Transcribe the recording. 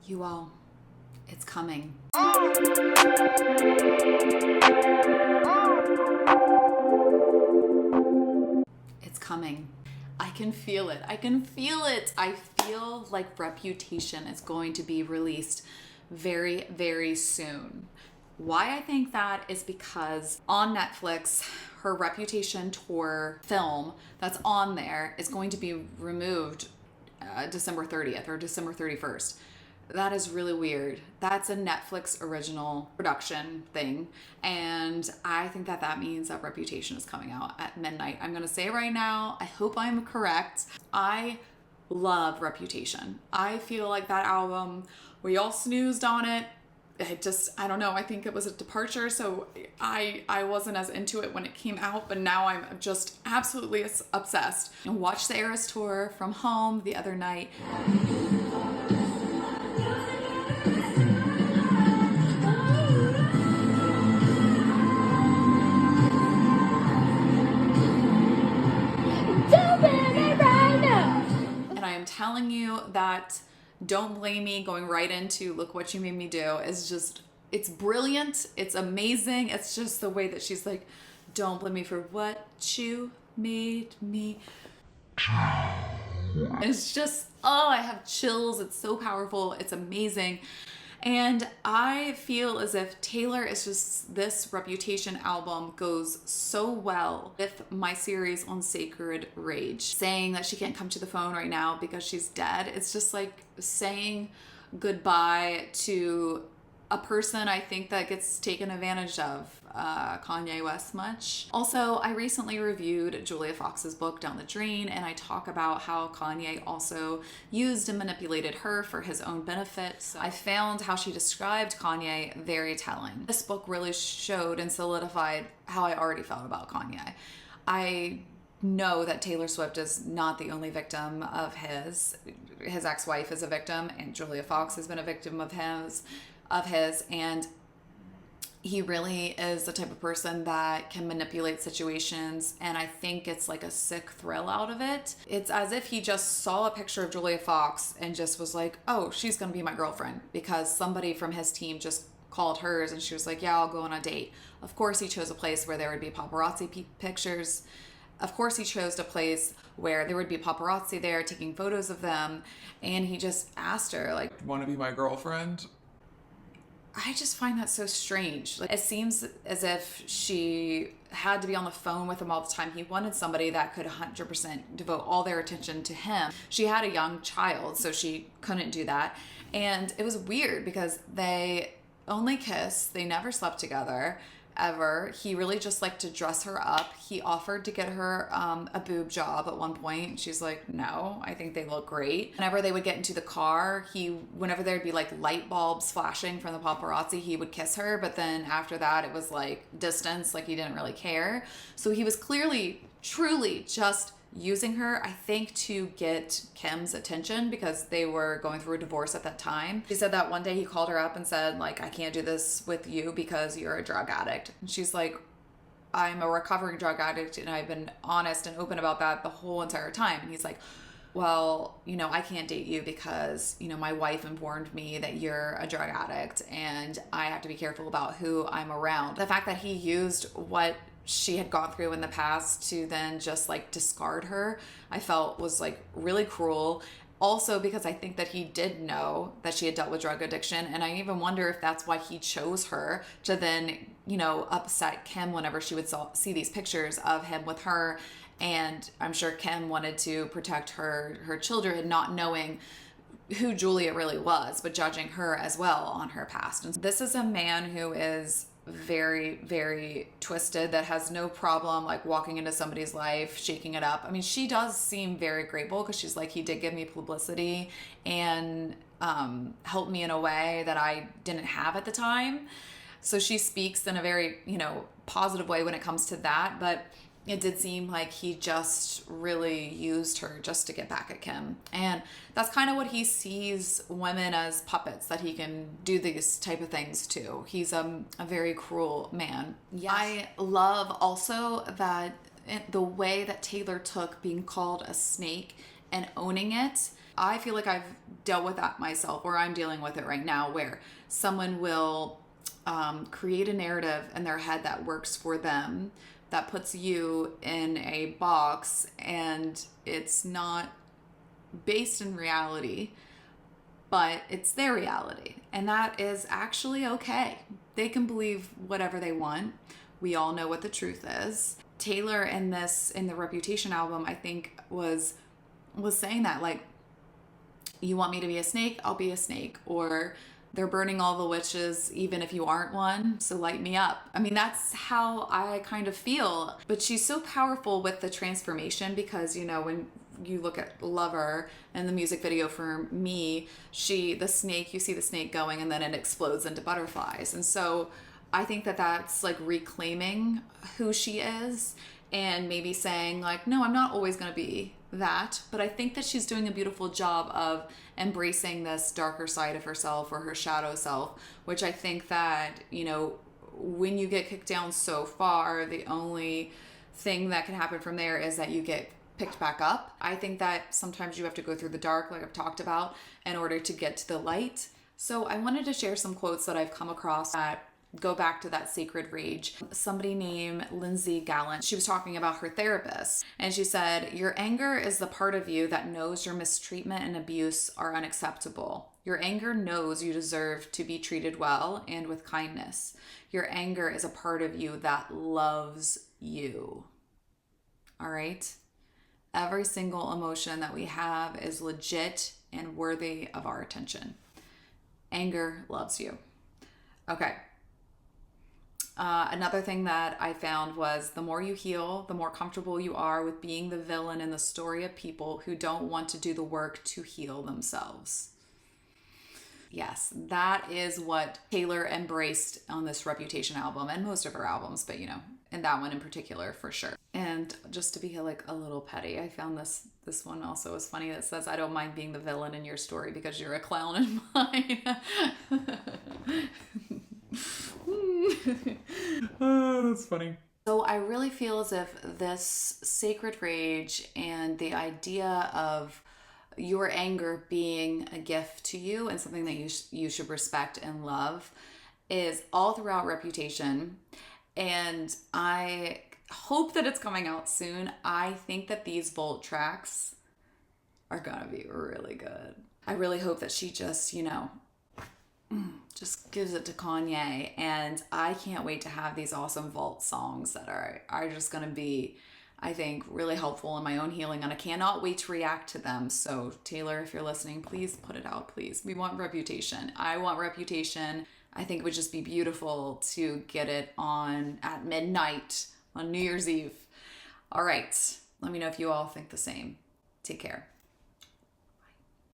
You all, it's coming. It's coming. I can feel it. I can feel it. I feel like Reputation is going to be released very, very soon. Why I think that is because on Netflix, her Reputation tour film that's on there is going to be removed December 30th or December 31st. That is really weird. That's a Netflix original production thing. And I think that that means that Reputation is coming out at midnight. I'm going to say it right now. I hope I'm correct. I love Reputation. I feel like that album, we all snoozed on it. I don't know. I think it was a departure. So I wasn't as into it when it came out, but now I'm just absolutely obsessed. I watched the Eras tour from home the other night. Telling you that Don't Blame Me, going right into Look What You Made Me Do, is just, it's brilliant. It's amazing. It's just the way that she's like, don't blame me for what you made me. It's just, oh, I have chills. It's so powerful. It's amazing. And I feel as if Taylor is just, this Reputation album goes so well with my series on Sacred Rage. Saying that she can't come to the phone right now because she's dead. It's just like saying goodbye to a person I think that gets taken advantage of. Kanye West much. Also, I recently reviewed Julia Fox's book Down the Drain, and I talk about how Kanye also used and manipulated her for his own benefit. So I found how she described Kanye very telling. This book really showed and solidified how I already felt about Kanye. I know that Taylor Swift is not the only victim of his. His ex-wife is a victim, and Julia Fox has been a victim of his, and he really is the type of person that can manipulate situations, and I think it's like a sick thrill out of it. It's as if he just saw a picture of Julia Fox and just was like, oh, she's gonna be my girlfriend, because somebody from his team just called hers and she was like, yeah, I'll go on a date. Of course he chose a place where there would be paparazzi pictures. Of course he chose a place where there would be paparazzi there taking photos of them, and he just asked her, like, want to be my girlfriend? I just find that so strange. Like, it seems as if she had to be on the phone with him all the time. He wanted somebody that could 100% devote all their attention to him. She had a young child, so she couldn't do that. And it was weird because they only kissed. They never slept together, ever. He really just liked to dress her up. He offered to get her a boob job at one point. She's like, no, I think they look great. Whenever they would get into the car, whenever there'd be like light bulbs flashing from the paparazzi, he would kiss her. But then after that, it was like distance, like he didn't really care. So he was clearly, truly just using her, I think, to get Kim's attention because they were going through a divorce at that time. She said that one day he called her up and said, like, I can't do this with you because you're a drug addict. And she's like, I'm a recovering drug addict and I've been honest and open about that the whole entire time. And he's like, well, I can't date you because, my wife informed me that you're a drug addict and I have to be careful about who I'm around. The fact that he used what she had gone through in the past to then just like discard her, I felt was like really cruel. Also because I think that he did know that she had dealt with drug addiction, and I even wonder if that's why he chose her to then, upset Kim whenever she would see these pictures of him with her. And I'm sure Kim wanted to protect her children, not knowing who Julia really was, but judging her as well on her past. And this is a man who is very, very twisted, that has no problem like walking into somebody's life, shaking it up. I mean, she does seem very grateful because she's like, he did give me publicity and helped me in a way that I didn't have at the time. So she speaks in a very, positive way when it comes to that. But it did seem like he just really used her just to get back at Kim. And that's kind of what he sees women as puppets, that he can do these type of things to. He's a very cruel man. Yes. I love also that the way that Taylor took being called a snake and owning it I feel like I've dealt with that myself, or I'm dealing with it right now, where someone will create a narrative in their head that works for them, that puts you in a box, and it's not based in reality, but it's their reality. And that is actually okay. They can believe whatever they want. We all know what the truth is. Taylor in the Reputation album, I think was saying that, like, you want me to be a snake, I'll be a snake. Or they're burning all the witches, even if you aren't one, so light me up. I mean, that's how I kind of feel. But she's so powerful with the transformation, because, you know, when you look at Lover and the music video for Me, the snake, you see the snake going and then it explodes into butterflies. And so I think that that's like reclaiming who she is, and maybe saying like, no, I'm not always going to be that. But I think that she's doing a beautiful job of embracing this darker side of herself, or her shadow self, which I think that, you know, when you get kicked down so far, the only thing that can happen from there is that you get picked back up. I think that sometimes you have to go through the dark, like I've talked about, in order to get to the light. So I wanted to share some quotes that I've come across that go back to that sacred rage. Somebody named Lindsay Gallant, she was talking about her therapist, and she said, your anger is the part of you that knows your mistreatment and abuse are unacceptable. Your anger knows you deserve to be treated well and with kindness. Your anger is a part of you that loves you. All right? Every single emotion that we have is legit and worthy of our attention. Anger loves you. Okay. Another thing that I found was, the more you heal, the more comfortable you are with being the villain in the story of people who don't want to do the work to heal themselves. Yes, that is what Taylor embraced on this Reputation album, and most of her albums, but, you know, and that one in particular for sure. And just to be like a little petty, I found this one also was funny, that says, I don't mind being the villain in your story because you're a clown in mine. Oh, that's funny. So I really feel as if this sacred rage and the idea of your anger being a gift to you and something that you should respect and love is all throughout Reputation. And I hope that it's coming out soon. I think that these Volt tracks are gonna be really good. I really hope that she just, you know, just gives it to Kanye, and I can't wait to have these awesome Vault songs that are just gonna be, I think, really helpful in my own healing, and I cannot wait to react to them. So Taylor, if you're listening, please put it out, please. We want Reputation. I want Reputation. I think it would just be beautiful to get it on at midnight on New Year's Eve. All right, let me know if you all think the same. Take care.